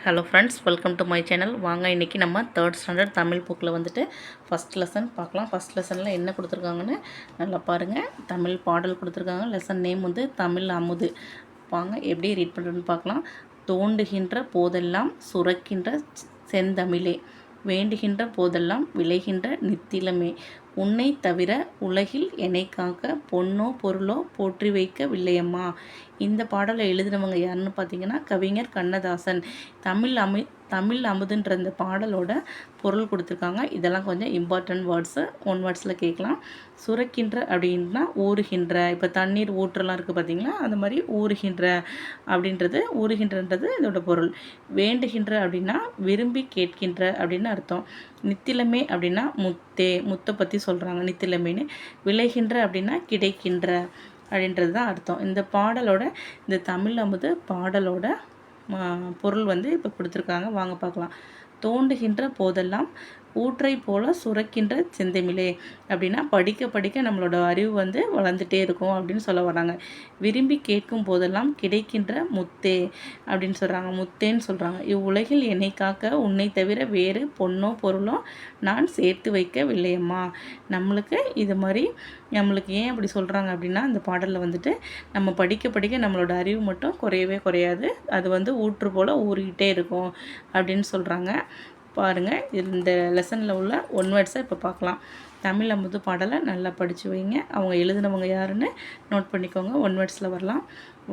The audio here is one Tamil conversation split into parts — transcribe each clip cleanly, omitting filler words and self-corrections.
Hello friends, welcome to my channel. வாங்க இன்றைக்கி நம்ம 3rd ஸ்டாண்டர்ட் தமிழ் புக்கில் வந்துட்டு ஃபஸ்ட் லெசன் பார்க்கலாம். ஃபஸ்ட் லெசனில் என்ன கொடுத்துருக்காங்கன்னு நல்லா பாருங்கள். தமிழ் பாடல் கொடுத்துருக்காங்க. லெசன் நேம் வந்து தமிழ் அமுது. வாங்க எப்படி ரீட் பண்ணுறதுன்னு பார்க்கலாம். தோண்டுகின்ற போதெல்லாம் சுரக்கின்ற செந்தமிழே, வேண்டுகின்ற போதெல்லாம் விளைகின்ற நித்திலமே, உன்னை தவிர உலகில் என்னை காக்க பொன்னோ பொருளோ போற்றி வைக்க வில்லையம்மா. இந்த பாடலை எழுதினவங்க யாருன்னு பார்த்தீங்கன்னா கவிஞர் கண்ணதாசன். தமிழ் அமுதுன்ற இந்த பாடலோட பொருள் கொடுத்துருக்காங்க. இதெல்லாம் கொஞ்சம் இம்பார்ட்டன்ட் வேர்ட்ஸு. ஒன் வேர்ட்ஸில் கேட்கலாம். சுரக்கின்ற அப்படின்னா ஊறுகின்ற, இப்போ தண்ணீர் ஊற்றலாம் இருக்குது பார்த்தீங்களா, அந்த மாதிரி ஊறுகின்ற ஊறுகின்றன்றது இதோட பொருள். வேண்டுகின்ற அப்படின்னா விரும்பி கேட்கின்ற அப்படின்னு அர்த்தம். நித்திலமே அப்படின்னா முத்தை பற்றி சொல்கிறாங்க நித்திலமேன்னு. விளைகின்ற அப்படின்னா கிடைக்கின்ற அப்படின்றது தான் அர்த்தம். இந்த தமிழ் அமுது பாடலோட பொருள் வந்து இப்போ கொடுத்துருக்காங்க. வாங்க பார்க்கலாம். தோண்டுகின்ற போதெல்லாம் ஊற்றை போல சுரக்கின்ற செந்தமிழே அப்படின்னா படிக்க படிக்க நம்மளோட அறிவு வந்து வளர்ந்துட்டே இருக்கும் அப்படின்னு சொல்ல வராங்க. விரும்பி கேட்கும் போதெல்லாம் கிடைக்கின்ற முத்தே அப்படின்னு சொல்கிறாங்க. முத்தேன்னு சொல்கிறாங்க. இவ்வுலகில் என்னை காக்க உன்னை தவிர வேறு பொன்னோ பொருளோ நான் சேர்த்து வைக்கவில்லையம்மா. நம்மளுக்கு ஏன் அப்படி சொல்கிறாங்க அப்படின்னா, இந்த பாடலில் வந்துட்டு நம்ம படிக்க படிக்க நம்மளோட அறிவு மட்டும் குறையவே குறையாது, அது வந்து ஊற்று போல் ஊறிக்கிட்டே இருக்கும் அப்படின்னு சொல்கிறாங்க. பாருங்கள், இந்த லெசனில் உள்ள ஒன் வேர்ட்ஸை இப்போ பார்க்கலாம். தமிழ் அமுது பாடலை நல்லா படித்து வைங்க. அவங்க எழுதினவங்க யாருன்னு நோட் பண்ணிக்கோங்க. ஒன் வேர்ட்ஸில் வரலாம்.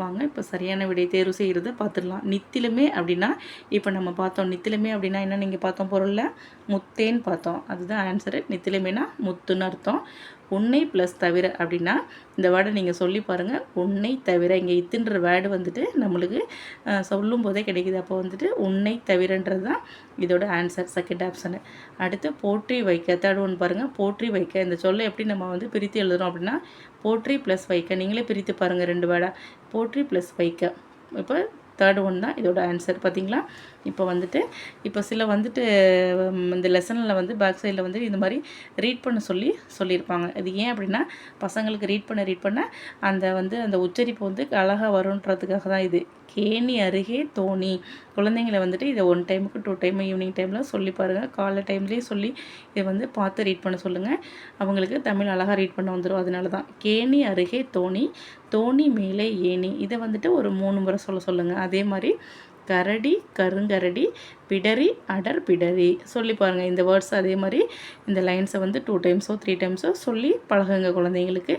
வாங்க இப்போ சரியான விடை தேர்வு செய்கிறத பார்த்துடலாம். நித்திலமே அப்படின்னா இப்போ நம்ம பார்த்தோம். நித்திலமே அப்படின்னா என்ன, நீங்கள் பார்த்தோம் பொருளில் முத்தேன்னு பார்த்தோம். அதுதான் ஆன்சரு. நித்திலமேனா முத்துன்னு அர்த்தம். உன்னை ப்ளஸ் தவிர அப்படின்னா இந்த வேர்டை நீங்கள் சொல்லி பாருங்கள். உன்னை தவிர, இங்கே இத்துன்ற வேர்டு வந்துட்டு நம்மளுக்கு சொல்லும் போதே கிடைக்குது. அப்போ வந்துட்டு உன்னை தவிரன்றது தான் இதோட ஆன்சர், செகண்ட் ஆப்ஷனு. அடுத்து போற்றி வைக்க, தேர்ட் ஒன் பாருங்கள். போற்றி வைக்க இந்த சொல்லை எப்படி நம்ம வந்து பிரித்து எழுதுகிறோம் அப்படின்னா போற்றி ப்ளஸ் வைக்க. நீங்களே பிரித்து பாருங்கள், ரெண்டு வேர்டாக போற்றி ப்ளஸ் வைக்க. இப்போ தேர்ட் ஒன் தான் இதோட ஆன்சர். பார்த்தீங்களா? இப்போ சில இந்த லெசனில் வந்து பேக் சைடில் வந்து இந்த மாதிரி ரீட் பண்ண சொல்லியிருப்பாங்க. இது ஏன் அப்படின்னா பசங்களுக்கு ரீட் பண்ண அந்த உச்சரிப்பு வந்து அழகாக வரும்ன்றதுக்காக தான் இது. கேணி அருகே தோணி. குழந்தைங்களை வந்துட்டு இதை 1 டைமுக்கு 2 டைம் ஈவினிங் டைமில் சொல்லி பாருங்கள். காலை டைம்லேயே சொல்லி இதை வந்து பார்த்து ரீட் பண்ண சொல்லுங்கள். அவங்களுக்கு தமிழ் அழகாக ரீட் பண்ண வந்துடும். அதனால தான் கேணி அருகே தோணி, தோணி மேலே ஏணி. இதை வந்துட்டு ஒரு 3 முறை சொல்லுங்கள். அதே மாதிரி கரடி கருங்கரடி, பிடரி அடர் பிடரி சொல்லி பாருங்கள். இந்த வேர்ட்ஸ் அதே மாதிரி இந்த லைன்ஸை வந்து 2 டைம்ஸோ 3 டைம்ஸோ சொல்லி பழகுங்க குழந்தைங்களுக்கு.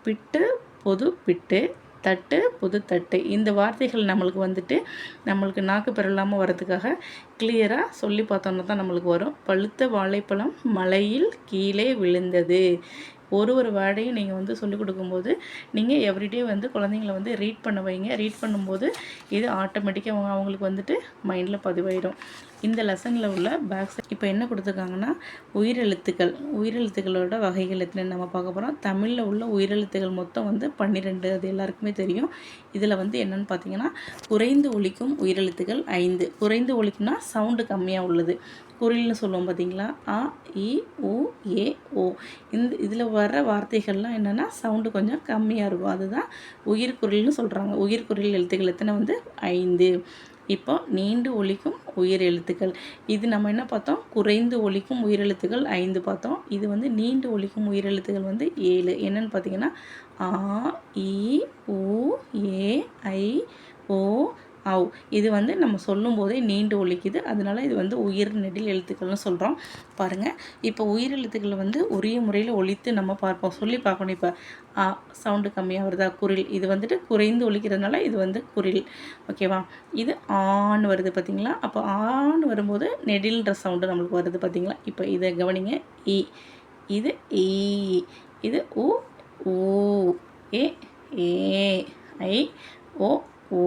பிட்டு பொது பிட்டு, தட்டு புது தட்டு. இந்த வார்த்தைகள் நம்மளுக்கு நாக்கு பெறலாமல் வரதுக்காக கிளியராக சொல்லி பார்த்தோன்னா தான் நம்மளுக்கு வரும். பழுத்த வாழைப்பழம் மலையில் கீழே விழுந்தது. ஒரு வேர்டையும் நீங்கள் வந்து சொல்லிக் கொடுக்கும்போது நீங்கள் எவ்ரிடே வந்து குழந்தைங்கள வந்து ரீட் பண்ண வைங்க. ரீட் பண்ணும்போது இது ஆட்டோமேட்டிக்காக அவங்களுக்கு வந்துட்டு மைண்டில் பதிவாயிடும். இந்த லெசனில் உள்ள இப்போ என்ன கொடுத்துருக்காங்கன்னா உயிரெழுத்துக்களோட வகைகள் எத்தனை நம்ம பார்க்க போகிறோம். தமிழில் உள்ள உயிரெழுத்துக்கள் மொத்தம் வந்து 12. அது எல்லாருக்குமே தெரியும். இதில் வந்து என்னென்னு பார்த்தீங்கன்னா குறைந்து ஒலிக்கும் உயிரெழுத்துக்கள் 5. குறைந்து ஒலிக்கும்னா சவுண்டு கம்மியாக உள்ளது. குறில்னு சொல்லுவோம் பார்த்தீங்களா, அ இ உ ஏ ஓ. இதில் வர்ற வார்த்தைகள்லாம் என்னென்னா சவுண்டு கொஞ்சம் கம்மியாக இருக்கும். அதுதான் உயிர்குறில்னு சொல்கிறாங்க. உயிர்குறில் எழுத்துக்கள் எத்தனை வந்து 5. இப்போ நீண்டு ஒலிக்கும் உயிர் எழுத்துக்கள், இது நம்ம என்ன பார்த்தோம், குறைந்து ஒலிக்கும் உயிரெழுத்துக்கள் 5 பார்த்தோம். இது வந்து நீண்டு ஒலிக்கும் உயிரெழுத்துக்கள் வந்து 7. என்னென்னு பார்த்தீங்கன்னா ஆ இ உ ஏ ஐ ஓ ஆவ். இது வந்து நம்ம சொல்லும் போதே நீண்டு ஒலிக்குது. அதனால இது வந்து உயிர் நெடில் எழுத்துக்கள்னு சொல்கிறோம். பாருங்கள், இப்போ உயிர் எழுத்துக்களை வந்து உரிய முறையில் ஒலித்து நம்ம பார்ப்போம், சொல்லி பார்க்கணும். இப்போ சவுண்டு கம்மியாக வருதா, குரில். இது வந்துட்டு குறைந்து ஒலிக்கிறதுனால இது வந்து குரில். ஓகேவா? இது ஆன்னு வருது பார்த்தீங்களா? அப்போ ஆன்னு வரும்போது நெடில்ன்ற சவுண்டு நம்மளுக்கு வருது பார்த்தீங்களா? இப்போ இதை கவனிங்க. இ, இது ஈ, இது உ ஊ, ஏ ஏ, ஐ ஓ ஓ,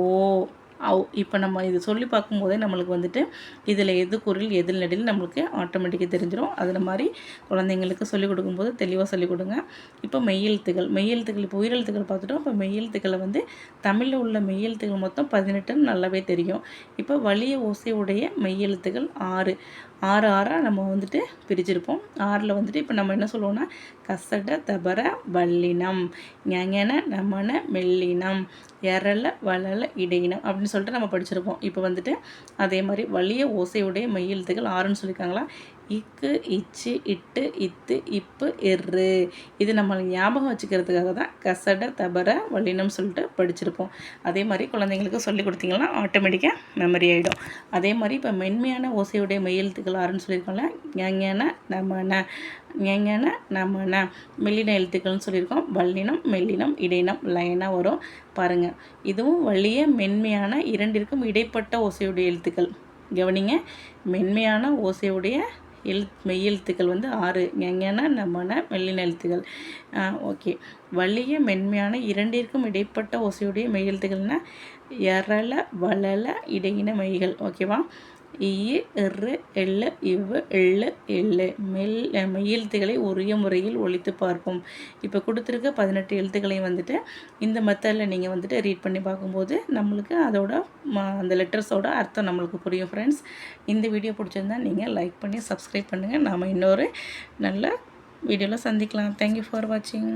ஆவ். இப்போ நம்ம இது சொல்லி பார்க்கும்போதே நம்மளுக்கு வந்துட்டு இதில் எது குரில் எது நெடில் நம்மளுக்கு ஆட்டோமேட்டிக்காக தெரிஞ்சிடும். அதில் மாதிரி குழந்தைங்களுக்கு சொல்லிக் கொடுக்கும்போது தெளிவாக சொல்லிக் கொடுங்க. இப்போ மெய்யெழுத்துக்கள் இப்போ உயிரெழுத்துக்கள் பார்த்துட்டோம். இப்போ மெய்யெழுத்துக்களை வந்து தமிழில் உள்ள மெய்யெழுத்துக்கள் மொத்தம் 18ன்னு நல்லாவே தெரியும். இப்போ வலிய ஓசை உடைய மெய்யெழுத்துக்கள் 6. 6 6 நம்ம வந்துட்டு பிரிச்சிருப்போம். 6ல் வந்துட்டு இப்போ நம்ம என்ன சொல்லுவோம்னா கசட தபர வல்லினம், ஞஞன நமன மெல்லினம், எரல வளல இடையினம் அப்படின்னு சொல்லிட்டு நம்ம படிச்சிருப்போம். இப்போ வந்துட்டு அதே மாதிரி வலிய ஓசையுடைய மெய் எழுத்துக்கள் 6ன்னு சொல்லியிருக்காங்களா. இக்கு, இச்சு, இட்டு, இத்து, இப்பு, இரு. இது நம்ம ஞாபகம் வச்சுக்கிறதுக்காக தான் கசட தபர வல்லினம் சொல்லிட்டு படிச்சிருப்போம். அதே மாதிரி குழந்தைங்களுக்கு சொல்லி கொடுத்தீங்கன்னா ஆட்டோமேட்டிக்காக மெமரி ஆகிடும். அதே மாதிரி இப்போ மென்மையான ஓசையுடைய மெய் எழுத்துக்கள் 6ன்னு சொல்லியிருக்கோம்ல. ஞஞன நமன, ஞஞன நமன. மெல்லின எழுத்துக்கள்னு சொல்லியிருக்கோம். வல்லினம், மெல்லினம், இடையினம், லைனாக வரும் பாருங்கள். இதுவும் வலிய மென்மையான இரண்டிற்கும் இடைப்பட்ட ஓசையுடைய எழுத்துக்கள். கவனிங்க, மென்மையான ஓசையுடைய மெய்யெழுத்துக்கள் வந்து 6, ஞஞன நமன மெல்லின எழுத்துக்கள். ஓகே. வலிய மென்மையான இரண்டிற்கும் இடைப்பட்ட ஓசையுடைய மெய்யெழுத்துக்கள்னால் எரல வளல இடையின மெய்கள். ஓகேவா. இ, இரு, எள்ளு, இவ்வு, எள்ளு, எள்ளு. மெய்யெழுத்துக்களை உரிய முறையில் ஒலித்து பார்ப்போம். இப்போ கொடுத்துருக்க 18 எழுத்துக்களையும் வந்துட்டு இந்த மெத்தடில் நீங்கள் வந்துட்டு ரீட் பண்ணி பார்க்கும்போது நம்மளுக்கு அதோட அந்த லெட்டர்ஸோட அர்த்தம் நம்மளுக்கு புரியும் ஃப்ரெண்ட்ஸ். இந்த வீடியோ பிடிச்சிருந்தா நீங்கள் லைக் பண்ணி சப்ஸ்கிரைப் பண்ணுங்கள். நாம் இன்னொரு நல்ல வீடியோவில் சந்திக்கலாம். தேங்க்யூ ஃபார் வாட்சிங்.